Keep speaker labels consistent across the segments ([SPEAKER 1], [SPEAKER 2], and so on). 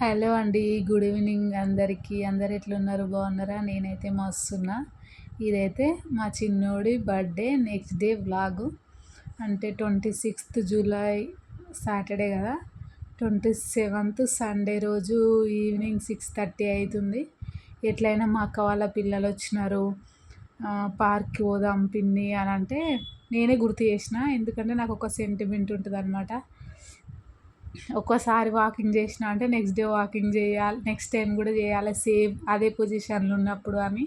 [SPEAKER 1] Hello అండి. Good evening అందరికీ. అందరు ఎట్లున్నారు? బాగున్నారా? నేనైతే మస్తున్నా. ఇదైతే మా చిన్నోడి బర్త్డే నెక్స్ట్ డే వ్లాగు. అంటే 26th జూలై సాటర్డే కదా, 27th సండే రోజు ఈవినింగ్ 6:30 అవుతుంది. ఎట్లయినా మా అక్క వాళ్ళ పిల్లలు వచ్చినారు, పార్క్కి పోదాం పిన్ని అని అంటే నేనే గుర్తు చేసిన. ఎందుకంటే నాకు ఒక సెంటిమెంట్ ఉంటుంది అనమాట. ఒక్కోసారి వాకింగ్ చేసిన అంటే నెక్స్ట్ డే వాకింగ్ చేయాలి, నెక్స్ట్ టైం కూడా చేయాలి సేమ్ అదే పొజిషన్లో ఉన్నప్పుడు అని.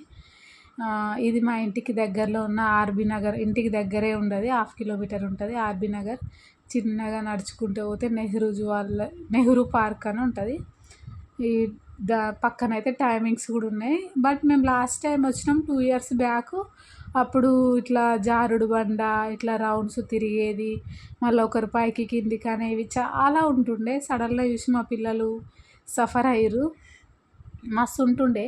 [SPEAKER 1] ఇది మా ఇంటికి దగ్గరలో ఉన్న ఆర్బీ నగర్, ఇంటికి దగ్గరే ఉండదు, 1/2 కిలోమీటర్ ఉంటుంది ఆర్బీ నగర్. చిన్నగా నడుచుకుంటూ పోతే నెహ్రూ పార్క్ అని ఉంటుంది. ఈ పక్కనైతే టైమింగ్స్ కూడా ఉన్నాయి. బట్ మేము లాస్ట్ టైం వచ్చినాం 2 years బ్యాక్. అప్పుడు ఇట్లా జారుడు బండ, ఇట్లా రౌండ్స్ తిరిగేది, మళ్ళీ ఒకరు పైకి కిందికి అనేవి చాలా ఉంటుండే. సడన్గా చూసి మా పిల్లలు సఫర్ అయ్యారు, మస్తు ఉంటుండే.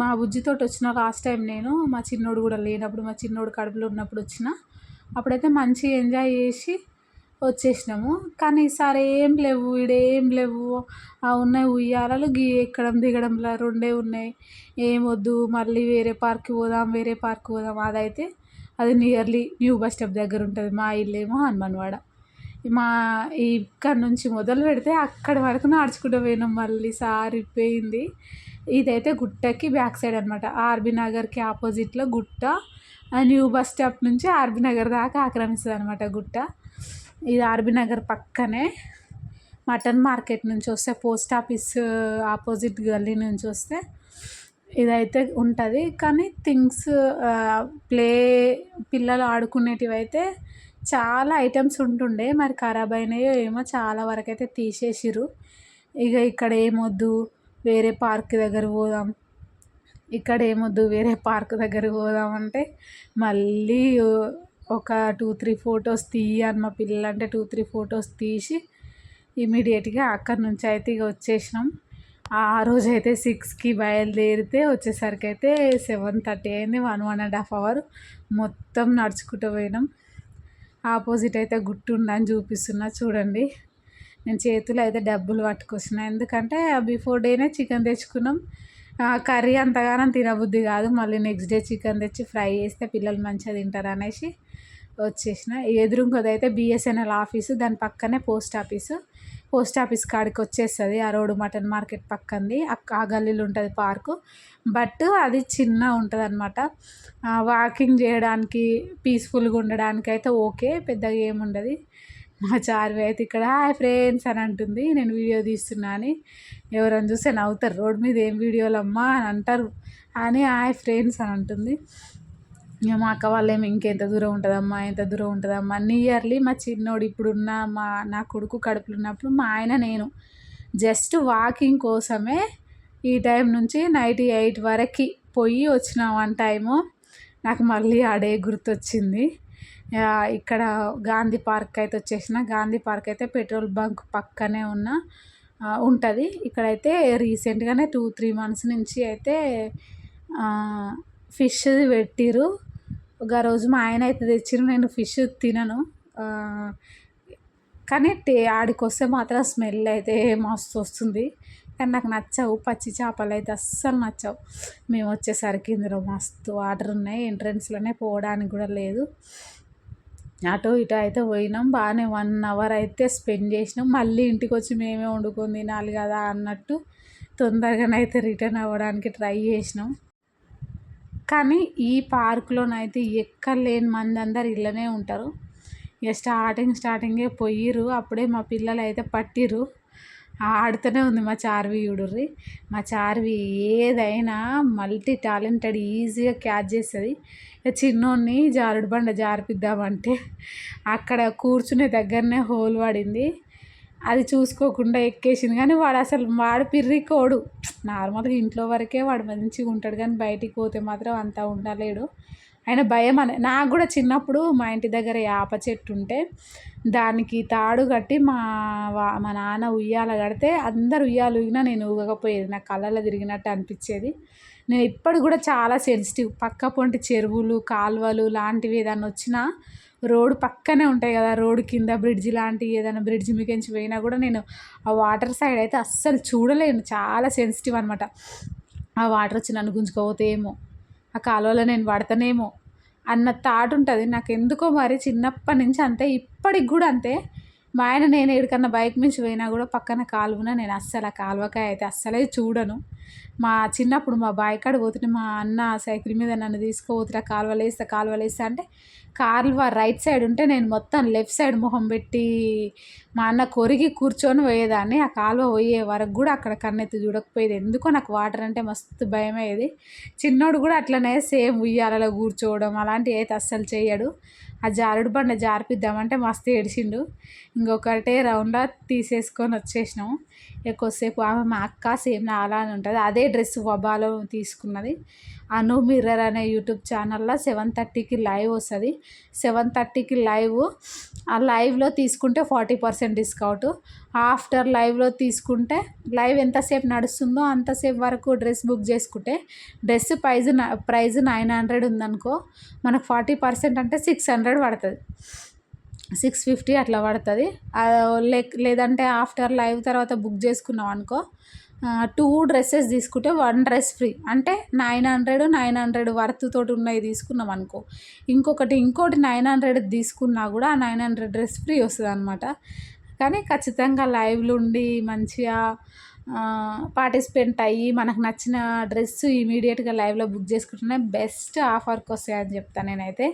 [SPEAKER 1] మా బుజ్జితోటి వచ్చిన లాస్ట్ టైం నేను, మా చిన్నోడు కూడా లేనప్పుడు, మా చిన్నోడు కడుపులో ఉన్నప్పుడు వచ్చిన. అప్పుడైతే మంచిగా ఎంజాయ్ చేసి వచ్చేసినాము. కానీ ఈసారి ఏం లేవు, ఈడేం లేవు. ఉన్నాయి ఉయ్యాలలు, ఎక్కడం దిగడంలా 2 ఉన్నాయి. ఏమొద్దు మళ్ళీ వేరే పార్క్కి పోదాం, వేరే పార్క్కి పోదాం. అదైతే అది నియర్లీ న్యూ బస్ స్టాప్ దగ్గర ఉంటుంది. మా ఇల్లేమో హనుమాన్వాడ. మా ఇక్కడ నుంచి మొదలు పెడితే అక్కడి వరకు నడుచుకుంటూ పోయినాం. మళ్ళీ సారిపోయింది. ఇదైతే గుట్టకి బ్యాక్ సైడ్ అనమాట. ఆర్బీ నగర్కి ఆపోజిట్లో గుట్ట. న్యూ బస్ స్టాప్ నుంచి ఆర్బీ నగర్ దాకా ఆక్రమిస్తుంది అనమాట గుట్ట. ఇది ఆర్బీ నగర్ పక్కనే. మటన్ మార్కెట్ నుంచి వస్తే, పోస్ట్ ఆఫీస్ ఆపోజిట్ గల్లీ నుంచి వస్తే ఇదైతే ఉంటుంది. కానీ థింగ్స్ పిల్లలు ఆడుకునేటివి అయితే చాలా ఐటమ్స్ ఉంటుండే. మరి ఖరాబ్ అయినాయో ఏమో, చాలా వరకు అయితే తీసేసిర్రు. ఇక ఇక్కడ ఏమొద్దు వేరే పార్క్ దగ్గర పోదాం, ఇక్కడ ఏమొద్దు వేరే పార్క్ దగ్గర పోదాం అంటే మళ్ళీ ఒక 2-3 ఫొటోస్ తీయని మా పిల్లలు అంటే 2-3 ఫొటోస్ తీసి ఇమీడియట్గా అక్కడి నుంచి అయితే ఇక వచ్చేసినాం. ఆ రోజైతే 6కి బయలుదేరితే వచ్చేసరికి అయితే 7:30 అయింది. 1.5 hour మొత్తం నడుచుకుంటూ పోయినాం. ఆపోజిట్ అయితే గుట్టు ఉందని చూపిస్తున్నా చూడండి. నేను చేతులు అయితే డబ్బులు పట్టుకొచ్చిన, ఎందుకంటే బిఫోర్ డేనే చికెన్ తెచ్చుకున్నాం. కర్రీ అంతగానం తినబుద్ధి కాదు, మళ్ళీ నెక్స్ట్ డే చికెన్ తెచ్చి ఫ్రై చేస్తే పిల్లలు మంచిగా తింటారు అనేసి వచ్చేసిన. ఎదురుంగదైతే బిఎస్ఎన్ఎల్ ఆఫీసు, దాని పక్కనే పోస్ట్ ఆఫీస్ కాడికి వచ్చేస్తుంది. ఆ రోడ్డు మటన్ మార్కెట్ పక్కంది, ఆ గల్లీలో ఉంటుంది పార్కు. బట్ అది చిన్న ఉంటుంది అనమాట. వాకింగ్ చేయడానికి, పీస్ఫుల్గా ఉండడానికి అయితే ఓకే, పెద్దగా ఏముండదు. మా చార్వి అయితే ఇక్కడ హాయ్ ఫ్రెండ్స్ అని అంటుంది. నేను వీడియో తీస్తున్నా అని ఎవరైనా చూస్తే నవ్వుతారు, రోడ్ మీద ఏం వీడియోలు అమ్మా అని అంటారు అని హాయ్ ఫ్రెండ్స్ అని అంటుంది. ఇక మా అక్క వాళ్ళేమో ఇంకెంత దూరం ఉంటుందమ్మా, ఎంత దూరం ఉంటుందమ్మా. నియర్లీ మా చిన్నోడు ఇప్పుడున్న నా కొడుకు కడుపులో ఉన్నప్పుడు మా ఆయన నేను జస్ట్ వాకింగ్ కోసమే ఈ టైం నుంచి నైట్ 8 వరకు పోయి వచ్చిన. 1 టైము నాకు మళ్ళీ ఆ డే గుర్తొచ్చింది. ఇక్కడ గాంధీ పార్క్ అయితే వచ్చేసిన. గాంధీ పార్క్ అయితే పెట్రోల్ బంక్ పక్కనే ఉంటుంది. ఇక్కడైతే రీసెంట్గానే 2-3 months నుంచి అయితే ఫిష్ పెట్టిరు. ఒక రోజు మా ఆయన అయితే తెచ్చిరు, నేను ఫిష్ తినను. కానీ ఆడికి వస్తే మాత్రం స్మెల్ అయితే మస్తు వస్తుంది. కానీ నాకు నచ్చవు, పచ్చి చేపలు అయితే అస్సలు నచ్చవు. మేము వచ్చేసరికి ఇందులో మస్తు వాటర్ ఉన్నాయి, ఎంట్రన్స్లోనే పోవడానికి కూడా లేదు. అటు ఇటు అయితే పోయినాం. బాగానే 1 hour అయితే స్పెండ్ చేసినాం. మళ్ళీ ఇంటికి వచ్చి మేమే వండుకొని తినాలి కదా అన్నట్టు తొందరగానైతే రిటర్న్ అవ్వడానికి ట్రై చేసినాం. కానీ ఈ పార్కులోనైతే ఎక్కలేని మంది అందరు ఇళ్ళనే ఉంటారు. ఇక స్టార్టింగే పోయిర్రు, అప్పుడే మా పిల్లలు అయితే పట్టిర్రు. ఆడుతూనే ఉంది మా చార్వి. చూడుర్రి, మా చార్వి ఏదైనా మల్టీ టాలెంటెడ్, ఈజీగా క్యాచ్ చేస్తుంది. చిన్నోడిని జారుడు బండ జారిపిద్దామంటే అక్కడ కూర్చునే దగ్గరనే హోల్ పడింది, అది చూసుకోకుండా ఎక్కేసింది. కానీ వాడు పిర్రికోడు. నార్మల్గా ఇంట్లో వరకే వాడు మంచిగా ఉంటాడు, కానీ బయటికి పోతే మాత్రం అంతా ఉండలేడు. ఆయన భయం నాకు కూడా చిన్నప్పుడు మా ఇంటి దగ్గర వేప చెట్టు ఉంటే దానికి తాడు కట్టి మా నాన్న ఉయ్యాల కడితే అందరు ఉయ్యాలు ఊగినా నేను ఊగకపోయేది, నాకు కళ్ళల్లో తిరిగినట్టు అనిపించేది. నేను ఇప్పటికి కూడా చాలా సెన్సిటివ్. పక్క పొంటి చెరువులు, కాలువలు లాంటివి ఏదన్నా వచ్చినా రోడ్డు పక్కనే ఉంటాయి కదా, రోడ్డు కింద బ్రిడ్జ్ లాంటి ఏదైనా బ్రిడ్జ్ మీకెంచి పోయినా కూడా నేను ఆ వాటర్ సైడ్ అయితే అస్సలు చూడలేను. చాలా సెన్సిటివ్ అనమాట. ఆ వాటర్ వచ్చి నన్ను గుంజుకపోతేమో, ఆ కాలువలో నేను పడతానేమో అన్న థాట్ ఉంటుంది నాకు. ఎందుకో మరి చిన్నప్పటి నుంచి అంతే, ఇప్పటికి కూడా అంతే. మా ఆయన నేను ఎక్కడికన్నా బైక్ మించి పోయినా కూడా పక్కన కాలువన నేను అస్సలు ఆ కాలువకాయ అయితే అస్సలే చూడను. మా చిన్నప్పుడు మా బావి కాడ పోతుంటే మా అన్న సైకిల్ మీద నన్ను తీసుకుపోతుంటే కాలువలేస్తా అంటే కాలువ రైట్ సైడ్ ఉంటే నేను మొత్తం లెఫ్ట్ సైడ్ మొహం పెట్టి మా అన్న కొరిగి కూర్చొని పోయేదాన్ని. ఆ కాలువ పోయే వరకు కూడా అక్కడ కన్నెత్తి చూడకపోయేది. ఎందుకో నాకు వాటర్ అంటే మస్తు భయమయ్యేది. చిన్నోడు కూడా అట్లనే సేమ్ ఉయ్యాలలో కూర్చోవడం అలాంటివి అయితే అస్సలు చేయడు. ఆ జారుడు బండ జారిపిద్దామంటే మస్తు ఏడిచిండు. ఇంకొకటే రౌండ్లో తీసేసుకొని వచ్చేసినాము. ఎక్కువసేపు ఆమె మా అక్క సేమ్ నా అలానే ఉంటుంది. అదే డ్రెస్ వబాలో తీసుకున్నది. అను మిర్రర్ అనే యూట్యూబ్ ఛానల్లో 7:30కి లైవ్ వస్తుంది. 7:30కి లైవ్. ఆ లైవ్లో తీసుకుంటే 40% డిస్కౌంట్. ఆఫ్టర్ లైవ్లో తీసుకుంటే లైవ్ ఎంతసేపు నడుస్తుందో అంతసేపు వరకు డ్రెస్ బుక్ చేసుకుంటే డ్రెస్ ప్రైజ్ 900 ఉందనుకో, మనకు 40% అంటే 600 పడుతుంది. 650 అట్లా పడుతుంది. లేదంటే ఆఫ్టర్ లైవ్ తర్వాత బుక్ చేసుకున్నాం అనుకో, 2 డ్రెస్సెస్ తీసుకుంటే 1 డ్రెస్ ఫ్రీ. అంటే 900 వర్త్ తోటి ఉన్నవి తీసుకున్నాం అనుకో, ఇంకోటి 900 తీసుకున్నా కూడా ఆ 900 డ్రెస్ ఫ్రీ వస్తుంది అనమాట. కానీ ఖచ్చితంగా లైవ్లో ఉండి మంచిగా పార్టిసిపేట్ అయ్యి మనకు నచ్చిన డ్రెస్ ఇమీడియట్గా లైవ్లో బుక్ చేసుకుంటేనే బెస్ట్ ఆఫర్కి వస్తాయని చెప్తాను నేనైతే.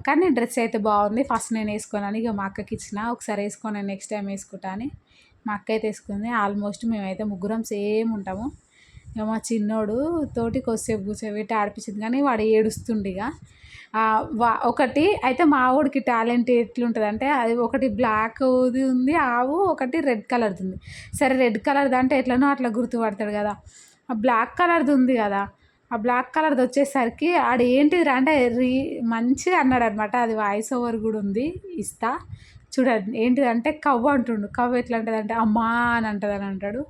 [SPEAKER 1] కానీ డ్రెస్ అయితే బాగుంది. ఫస్ట్ నేను వేసుకోనని ఇక మా అక్కకి ఇచ్చిన, ఒకసారి వేసుకొని నెక్స్ట్ టైం వేసుకుంటా అని. మా అక్క అయితే వేసుకుంది. ఆల్మోస్ట్ మేమైతే ముగ్గురం సేమ్ ఉంటాము. ఇక మా చిన్నోడు తోటి కొద్దిసేపు కూర్చోబెట్టి ఆడిపించింది కానీ వాడు ఏడుస్తుండే. ఇక ఒకటి అయితే మా ఊడికి టాలెంట్ ఎట్లుంటుంది అంటే, అది ఒకటి బ్లాక్ది ఉంది ఆవు, ఒకటి రెడ్ కలర్ది ఉంది. సరే రెడ్ కలర్ది అంటే ఎట్లనో అట్లా గుర్తుపడతాడు కదా. ఆ బ్లాక్ కలర్ది ఉంది కదా, ఆ బ్లాక్ కలర్ది వచ్చేసరికి ఆడు ఏంటిది అంటే మంచిగా అన్నాడు అనమాట. అది వాయిస్ ఓవర్ కూడా ఉంది, ఇస్తా చూడండి. ఏంటిదంటే కవ్వ అంటుండు. కవ్వ ఎట్లా ఉంటుంది అంటే అమ్మా అని అంటాడు.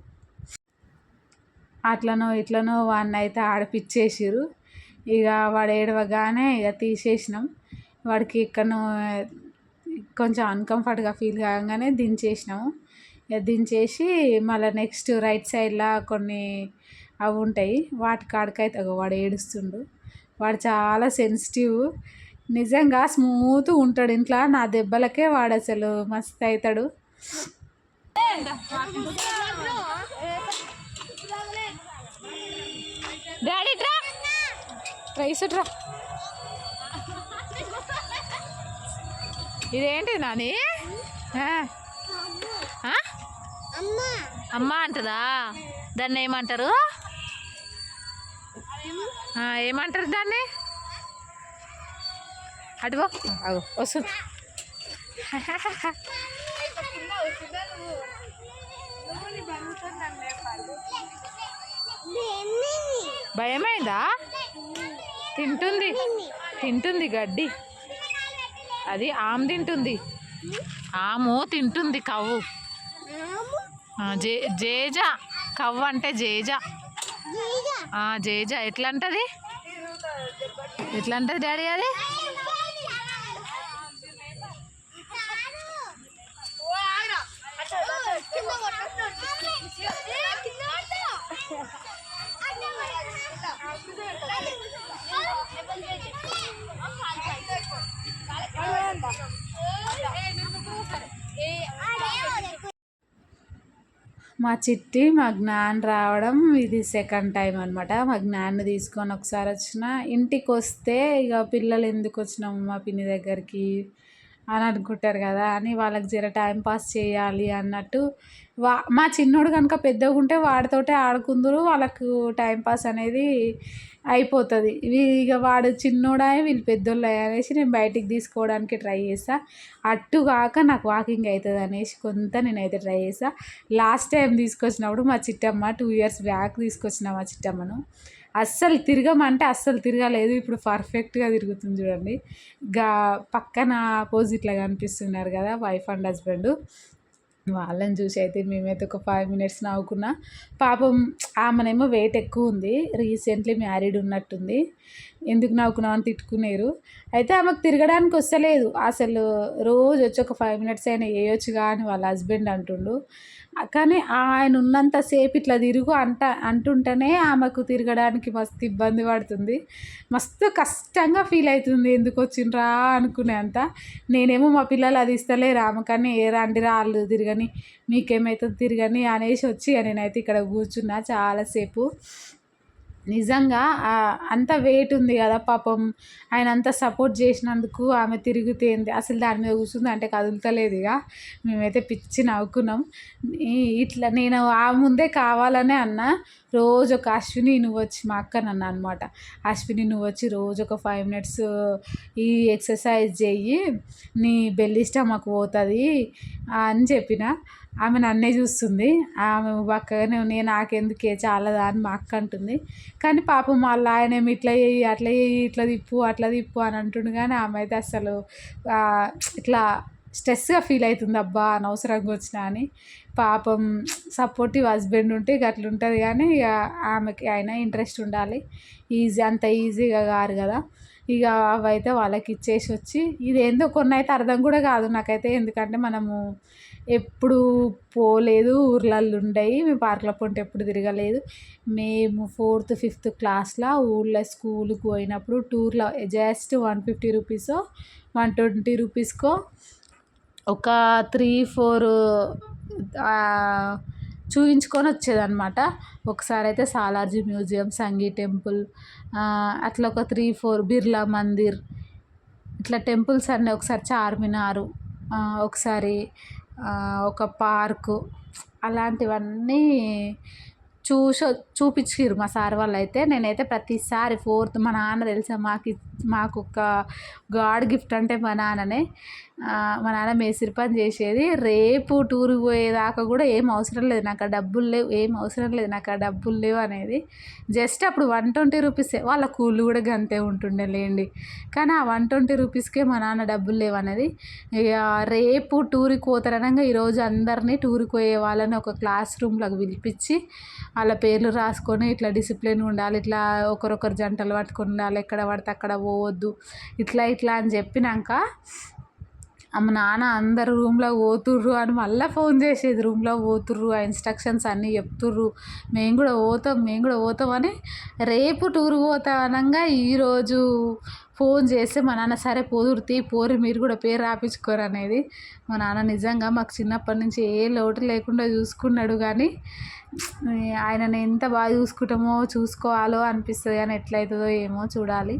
[SPEAKER 1] అట్లనో ఇట్లనో వాడిని అయితే ఆడిపిచ్చేసిర్రు. ఇక వాడు ఏడవగానే ఇక తీసేసినాం. వాడికి ఎక్కడనో కొంచెం అన్కంఫర్ట్గా ఫీల్ కాగానే దించేసినాము. ఇక దించేసి మళ్ళీ నెక్స్ట్ రైట్ సైడ్లో కొన్ని అవి ఉంటాయి, వాటి కాడికైతే వాడు ఏడుస్తుండు. వాడు చాలా సెన్సిటివ్, నిజంగా స్మూత్ ఉంటాడు ఇంట్లో. నా దెబ్బలకే వాడు అసలు మస్తు అవుతాడు. డాడీ ట్రా రైసుట్రా. ఇదేంటిది నాని? అమ్మ అంటదా? దాన్ని ఏమంటారు? ఏమంటారు దాన్ని? అటుగో వస్తుంది. భయమైందా? తింటుంది గడ్డి. అది ఆమె తింటుంది, ఆము తింటుంది కవ్వు. జేజ కవ్వు అంటే జేజ. జేజ ఎట్లా అంటది డాడీ? అది మా చిట్టి మా జ్ఞాన్ రావడం ఇది సెకండ్ టైం అనమాట. మా జ్ఞాన్ని తీసుకొని ఒకసారి వచ్చిన, ఇంటికి వస్తే ఇక పిల్లలు ఎందుకు వచ్చినాము మా పిన్ని దగ్గరికి అని అనుకుంటారు కదా అని వాళ్ళకి జర టైం పాస్ చేయాలి అన్నట్టు. మా చిన్నోడు కనుక పెద్దగా ఉంటే వాడితోటే ఆడుకుందరు, వాళ్ళకు టైంపాస్ అనేది అయిపోతుంది. ఇక వాడు చిన్నోడాయి వీళ్ళు పెద్దోళ్ళు అనేసి నేను బయటికి తీసుకోవడానికి ట్రై చేస్తాను. అట్టుగాక నాకు వాకింగ్ అవుతుంది అనేసి కొంత నేనైతే ట్రై చేస్తాను. లాస్ట్ టైం తీసుకొచ్చినప్పుడు మా చిట్టమ్మ 2 years బ్యాక్ తీసుకొచ్చిన మా చిట్టమ్మను, అస్సలు తిరగమంటే అస్సలు తిరగలేదు. ఇప్పుడు పర్ఫెక్ట్గా తిరుగుతుంది చూడండి. పక్కన ఆపోజిట్లో కనిపిస్తున్నారు కదా వైఫ్ అండ్ హస్బెండ్. వాళ్ళని చూసి అయితే మేమైతే ఒక 5 మినిట్స్ నవ్వుకున్నా. పాపం ఆమెనేమో వెయిట్ ఎక్కువ ఉంది, రీసెంట్లీ మ్యారీడ్ ఉన్నట్టుంది, ఎందుకు నవ్వుకున్నావు అని తిట్టుకునేరు. అయితే ఆమెకు తిరగడానికి వస్తలేదు అసలు, రోజు వచ్చి ఒక 5 మినిట్స్ అయినా వేయొచ్చుగా అని వాళ్ళ హస్బెండ్ అంటుండు. కానీ ఆయన ఉన్నంతసేపు ఇట్లా తిరుగు అంటుంటేనే ఆమెకు తిరగడానికి మస్తు ఇబ్బంది పడుతుంది, మస్తు కష్టంగా ఫీల్ అవుతుంది, ఎందుకు వచ్చిండ్రా అనుకునే అంత. నేనేమో మా పిల్లలు అది ఇస్తలేరు ఆమె, కానీ ఏ రండి రాళ్ళు తిరగని, మీకేమవుతుంది తిరగని అనేసి వచ్చి నేనైతే ఇక్కడ కూర్చున్నా చాలాసేపు. నిజంగా అంత వెయిట్ ఉంది కదా పాపం, ఆయన అంత సపోర్ట్ చేసినందుకు ఆమె తిరుగుతేంది అసలు దాని మీద కూర్చుంది అంటే కదులుతలేదు. ఇక మేమైతే పిచ్చి నవ్వుకున్నాం. ఇట్లా నేను ఆ ముందే కావాలనే అన్నా, రోజు ఒక అశ్విని నువ్వు వచ్చి, మా అక్క నన్ను అనమాట, అశ్విని నువ్వు వచ్చి రోజు ఒక 5 మినిట్స్ ఈ ఎక్సర్సైజ్ చెయ్యి, నీ బెల్లి స్టమక్ పోతుంది అని చెప్పిన. ఆమె నన్నే చూస్తుంది, ఆమె పక్కగానే నేను నాకెందుకే చాలదా అని మా అక్క అంటుంది. కానీ పాపం వాళ్ళ ఆయనేమి ఇట్లా చేయి అట్లా చేయి, ఇట్లా తిప్పు అట్లా తిప్పు అని అంటుండు. కానీ ఆమె అయితే అసలు ఇట్లా స్ట్రెస్గా ఫీల్ అవుతుంది, అబ్బా అనవసరంగా వచ్చినా అని. పాపం సపోర్టివ్ హస్బెండ్ ఉంటే ఇక అట్లా ఉంటుంది. కానీ ఇక ఆమెకి అయినా ఇంట్రెస్ట్ ఉండాలి, అంత ఈజీగా కాదు కదా. ఇక అవైతే వాళ్ళకి ఇచ్చేసి వచ్చి, ఇదేందో కొన్ని అయితే అర్థం కూడా కాదు నాకైతే, ఎందుకంటే మనము ఎప్పుడు పోలేదు, ఊర్లలో ఉండయి, మేము పార్కుల పొంటి ఎప్పుడు తిరగలేదు. మేము 4th 5th క్లాస్లో ఊళ్ళో స్కూల్కి పోయినప్పుడు టూర్లో జస్ట్ 150 రూపీసో 120 రూపీస్కో ఒక 3-4 చూయించుకొని వచ్చేదన్నమాట. ఒకసారి అయితే సాలార్జీ మ్యూజియం, సంగీ టెంపుల్, అట్లా ఒక 3-4 బిర్లా మందిర్, ఇట్లా టెంపుల్స్ అన్నీ, ఒకసారి చార్మినారు, ఒకసారి ఒక పార్కు, అలాంటివన్నీ చూపించారు మా సార్ వాళ్ళు అయితే. నేనైతే ప్రతిసారి 4th మా నాన్న తెలుసా, మాకు ఒక గాడ్ గిఫ్ట్ అంటే మా నాన్ననే. మా నాన్న మేస్త్రి పని చేసేది. రేపు టూర్కి పోయేదాకా కూడా ఏం అవసరం లేదు నాకు, ఆ డబ్బులు లేవు, ఏం అవసరం లేదు నాకు, ఆ డబ్బులు లేవు అనేది. జస్ట్ అప్పుడు 120 రూపీసే, వాళ్ళ కూలి కూడా గంతే ఉంటుండే లేండి. కానీ ఆ 120 రూపీస్కే మా నాన్న డబ్బులు లేవు అనేది. ఇక రేపు టూర్కి పోతారనగా ఈరోజు అందరినీ టూర్కి పోయే వాళ్ళని ఒక క్లాస్ రూమ్లోకి పిలిపించి వాళ్ళ పేర్లు రాసుకొని, ఇట్లా డిసిప్లిన్గా ఉండాలి, ఇట్లా ఒకరొకరు జంటలు పట్టుకొని ఉండాలి, ఎక్కడ పడితే అక్కడ పోవద్దు, ఇట్లా అని చెప్పినాక మా నాన్న అందరు రూమ్లో పోతుర్రు అని మళ్ళీ ఫోన్ చేసేది, రూమ్లో పోతుర్రు, ఆ ఇన్స్ట్రక్షన్స్ అన్నీ చెప్తుర్రు, మేము కూడా పోతాం అని. రేపు టూర్ పోతా అనగా ఈరోజు ఫోన్ చేస్తే మా నాన్న సరే పోరి మీరు కూడా పేరు రాపించుకోరు అనేది. మా నాన్న నిజంగా మాకు చిన్నప్పటి నుంచి ఏ లోటు లేకుండా చూసుకున్నాడు. కానీ ఆయనని ఎంత బాగా చూసుకోవాలో అనిపిస్తుంది, కానీ ఎట్లయితుందో ఏమో చూడాలి.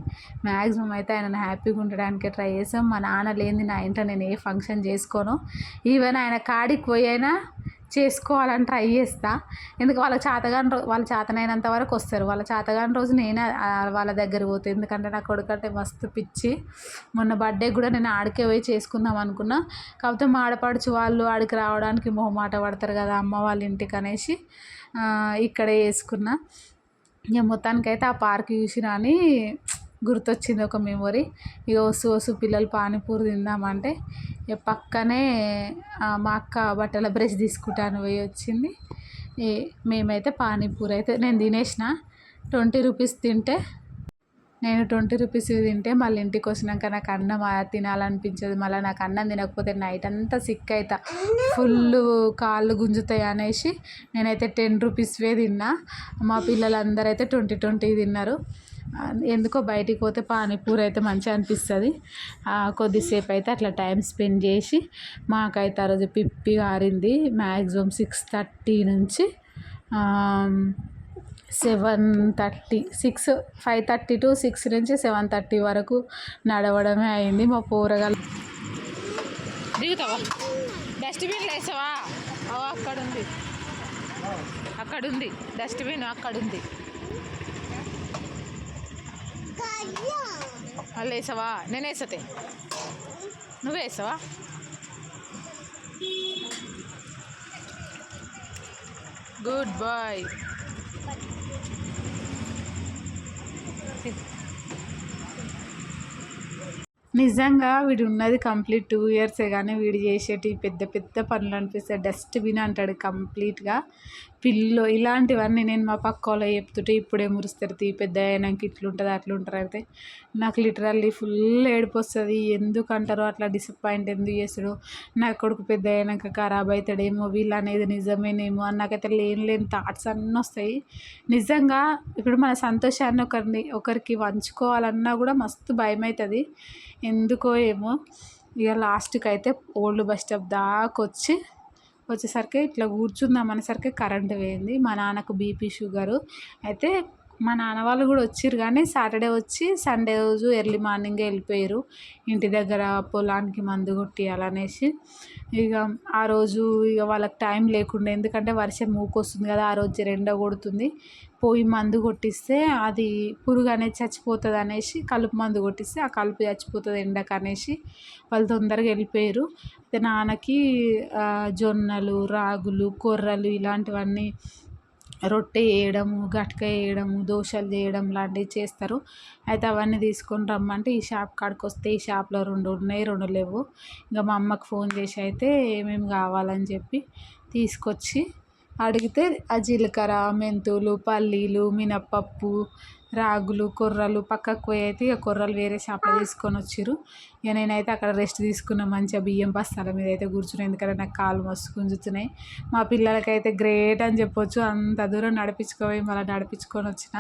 [SPEAKER 1] మ్యాక్సిమం అయితే ఆయనను హ్యాపీగా ఉండడానికే ట్రై చేసాం. మా నాన్న లేనిది నా ఇంట్లో నేను ఏ ఫంక్షన్ చేసుకోను. ఈవెన్ ఆయన కాడికి పోయి అయినా చేసుకోవాలని ట్రై చేస్తా. ఎందుకు వాళ్ళ చేతనైనంత వరకు వస్తారు, వాళ్ళ చేతగాని రోజు నేనే వాళ్ళ దగ్గర పోతాను. ఎందుకంటే నా కొడుకంటే మస్తు పిచ్చి. మొన్న బర్త్డే కూడా నేను ఆడికే పోయి చేసుకుందాం అనుకున్నా. కాకపోతే మా ఆడపడుచు వాళ్ళు ఆడికి రావడానికి మొహమాట పడతారు కదా అమ్మ వాళ్ళ ఇంటికి అనేసి ఇక్కడే చేసుకున్నా. ఇక మొత్తానికైతే ఆ పార్క్ చూసినా అని గుర్తొచ్చింది ఒక మెమొరీ. ఇక వస్తూ పిల్లలు పానీపూరి తిందామంటే ఇక పక్కనే మా అక్క బట్టల బ్రష్ తీసుకుంటాను పోయి వచ్చింది. మేమైతే పానీపూరి అయితే నేను తినేసిన. 20 రూపీస్ తింటే, నేను 20 రూపీస్ తింటే మళ్ళీ ఇంటికి వచ్చినాక నాకు అన్నం తినాలనిపించదు. మళ్ళీ నాకు అన్నం తినకపోతే నైట్ అంతా సిక్ అవుతా, ఫుల్ కాళ్ళు గుంజుతాయి అనేసి నేనైతే 10 రూపీస్వే తిన్నా. మా పిల్లలందరూ అయితే 20 తిన్నారు. ఎందుకో బయటికి పోతే పానీపూరి అయితే మంచిగా అనిపిస్తుంది. కొద్దిసేపు అయితే అట్లా టైం స్పెండ్ చేసి మాకైతే ఆ రోజు పిప్పి ఆరింది. మ్యాక్సిమం 6:30 నుంచి 7:30 5:30 to 6 నుంచి 7:30 వరకు నడవడమే అయింది. మా పోరగాళ్ళు దిగుతావా, డస్ట్బిన్ వేసావా, అక్కడుంది డస్ట్బిన్, అక్కడుంది. వాళ్ళు వేసావా, నేను వేసతే, నువ్వు వేసావా? Good boy. నిజంగా వీడు ఉన్నది కంప్లీట్ 2 ఇయర్సే కానీ వీడు చేసేటి పెద్ద పెద్ద పనులు అనిపిస్తాయి. డస్ట్‌బిన్ అంటాడు కంప్లీట్‌గా. పిల్లో ఇలాంటివన్నీ నేను మా పక్కోళ్ళకి చెప్తుంటే ఇప్పుడే మురుస్తారు పెద్దగయినంక ఇట్లుంటది అట్లుంటరు అంటే నాకు లిటరల్లీ ఫుల్ ఏడుపొస్తది. ఎందుకంటారో అట్లా డిసప్పాయింట్ ఎందుకు చేసుడు, నా కొడుకు పెద్దగయినంక ఖరాబ్ అవుతాడేమో, వీళ్ళనేది నిజమేనేమో అని నాకైతే లేని థాట్స్ అన్నీ వస్తాయి. నిజంగా ఇప్పుడు మన సంతోషాన్ని ఒకరికి పంచుకోవాలన్నా కూడా మస్తు భయమవుతుంది. ఎందుకో ఏమో ఇక లాస్ట్కి అయితే ఓల్డ్ బస్ స్టాప్ దాకా వచ్చేసరికి ఇట్లా కూర్చుందాం అనేసరికి కరెంట్ పోయింది. మా నాన్నకు బీపీ షుగరు అయితే మా నాన్న వాళ్ళు కూడా వచ్చిర్రు కానీ సాటర్డే వచ్చి సండే రోజు ఎర్లీ మార్నింగే వెళ్ళిపోయారు. ఇంటి దగ్గర పొలానికి మందు కొట్టియాలనేసి ఇక ఆ రోజు ఇక వాళ్ళకి టైం లేకుండే, ఎందుకంటే వర్షం ఊకొస్తుంది కదా, ఆ రోజు ఎండ కొడుతుంది. పోయి మందు కొట్టిస్తే అది పురుగు అనేది చచ్చిపోతుంది అనేసి కలుపు మందు కొట్టిస్తే ఆ కలుపు చచ్చిపోతుంది ఎండకు అనేసి వాళ్ళు తొందరగా వెళ్ళిపోయారు. అయితే నాన్నకి జొన్నలు, రాగులు, కొర్రలు ఇలాంటివన్నీ రొట్టె చేయడము, గట్క చేయడము, దోశలు చేయడం లాంటివి చేస్తారు. అయితే అవన్నీ తీసుకొని రమ్మంటే ఈ షాప్ కాడికి వస్తే ఈ షాప్లో 2 ఉన్నాయి, 2 లేవు. ఇంకా మా అమ్మకు ఫోన్ చేసి అయితే ఏమేమి కావాలని చెప్పి తీసుకొచ్చి అడిగితే ఆ జీలకర్ర, మెంతులు, పల్లీలు, మినప్పప్పు, రాగులు, కొర్రలు పక్కకు పోయి అయితే ఇక కొర్రలు వేరే షాప్లో తీసుకొని వచ్చిర్రు. ఇక నేనైతే అక్కడ రెస్ట్ తీసుకున్నా మంచిగా బియ్యం బస్తాల మీద అయితే కూర్చున్నాను, ఎందుకంటే నాకు కాళ్ళు మస్తు గుంజుతున్నాయి. మా పిల్లలకైతే గ్రేట్ అని చెప్పొచ్చు, అంత దూరం నడిపించుకొని మళ్ళీ నడిపించుకొని వచ్చిన.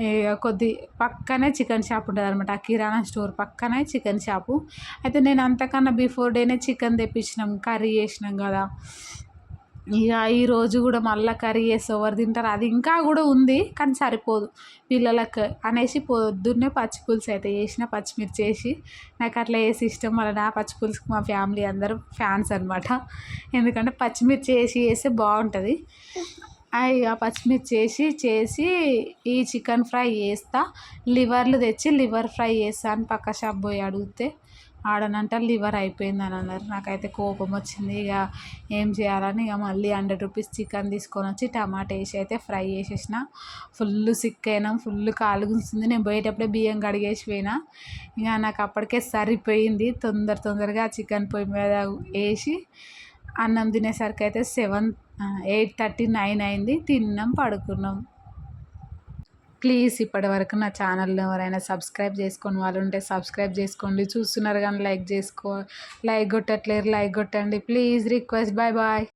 [SPEAKER 1] ఇక కొద్ది పక్కనే చికెన్ షాప్ ఉంటుంది అనమాట, ఆ కిరాణా స్టోర్ పక్కనే చికెన్ షాపు. అయితే నేను అంతకన్నా బిఫోర్ డేనే చికెన్ తెప్పించినాం, కర్రీ చేసినాం కదా. ఇక ఈరోజు కూడా మళ్ళీ కర్రీ చేస్తే ఎవరు తింటారు, అది ఇంకా కూడా ఉంది కానీ సరిపోదు పిల్లలకు అనేసి పొద్దున్నే పచ్చి పులుసు అయితే చేసిన, పచ్చిమిర్చి వేసి. నాకు అట్లా వేసి ఇష్టం, మళ్ళీ నా పచ్చి పులుసుకి మా ఫ్యామిలీ అందరూ ఫ్యాన్స్ అనమాట, ఎందుకంటే పచ్చిమిర్చి వేసి చేస్తే బాగుంటుంది. ఇక పచ్చిమిర్చి చేసి ఈ చికెన్ ఫ్రై చేస్తా, లివర్లు తెచ్చి లివర్ ఫ్రై చేస్తా అని పక్క షాప్ పోయి అడిగితే ఆడనంట లివర్ అయిపోయిందని అన్నారు. నాకైతే కోపం వచ్చింది. ఇక ఏం చేయాలని ఇక మళ్ళీ 100 రూపీస్ చికెన్ తీసుకొని వచ్చి టమాటా వేసి అయితే ఫ్రై చేసేసిన. ఫుల్ సిక్ అయినాం, ఫుల్ కాలు గుంజుతుంది. నేను పోయేటప్పుడే బియ్యం కడిగేసి పోయినా. ఇక నాకు అప్పటికే సరిపోయింది. తొందరగా చికెన్ పొయ్యి మీద వేసి అన్నం తినేసరికి అయితే 8:30, 9 అయింది. తిన్నాం, పడుకున్నాం. ప్లీజ్ ఇప్పటి వరకు నా ఛానల్ని ఎవరైనా సబ్స్క్రైబ్ చేసుకొని వాళ్ళు ఉంటే సబ్స్క్రైబ్ చేసుకోండి. చూస్తున్నారు కానీ లైక్ కొట్టట్లేరు, లైక్ కొట్టండి ప్లీజ్, రిక్వెస్ట్. Bye bye.